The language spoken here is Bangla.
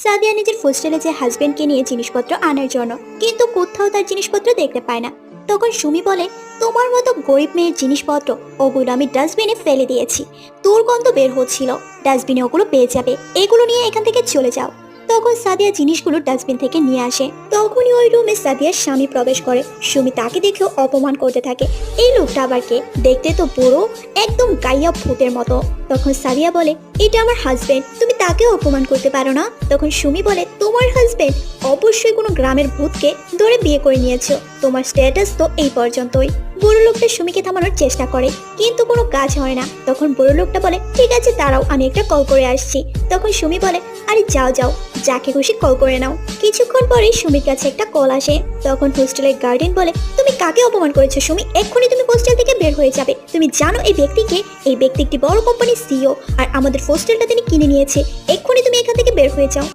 সাদিয়া নিজের হোস্টেলে যে হাজবেন্ডকে নিয়ে জিনিসপত্র আনার জন্য, কিন্তু কোথাও তার জিনিসপত্র দেখতে পায় না। তখন সুমি বলে, তোমার মতো গরিব মেয়ের জিনিসপত্র ওগুলো আমি ডাস্টবিনে ফেলে দিয়েছি, দুর্গন্ধ বের হচ্ছিল, ডাস্টবিনে ওগুলো পেয়ে যাবে, এগুলো নিয়ে এখান থেকে চলে যাও। তখন সাদিয়া জিনিসগুলো ডাস্টবিন থেকে নিয়ে আসে। তখনই ওই রুমে সাদিয়ার স্বামী প্রবেশ করে। সুমি তাকে দেখেও অপমান করতে থাকে। এই লোকটা আবার কে? দেখতে তো বুড়ো, একদম গাইয়া ভূতের মতো। তখন সাদিয়া বলে, এটা আমার হাজবেন্ড, তুমি তাকেও অপমান করতে পারো না? তখন সুমি বলে, তোমার হাজবেন্ড? অবশ্যই কোনো গ্রামের ভূতকে ধরে বিয়ে করে নিয়েছো, তোমার স্ট্যাটাস তো এই পর্যন্তই। বুড়ো লোকটা সুমিকে থামানোর চেষ্টা করে, কিন্তু কোনো কাজ হয় না। তখন বুড়ো লোকটা বলে, ঠিক আছে দাঁড়াও, আমি একটা কল করে আসছি। তখন সুমি বলে, আরে যাও যাও, যাকে খুশি কল করে নাও। কিছুক্ষণ পরেই সুমির কাছে একটা কল আসে। তখন হোস্টেলের গার্ডেন বলে, তুমি কাকে অপমান করেছো সুমি? এক্ষুনি তুমি হোস্টেল থেকে বের হয়ে যাবে। তুমি জানো এই ব্যক্তিকে? এই ব্যক্তি একটি বড় কোম্পানির সিইও, আর আমাদের হোস্টেলটা তিনি কিনে নিয়েছে। এক্ষুনি তুমি এখান থেকে বের হয়ে যাও।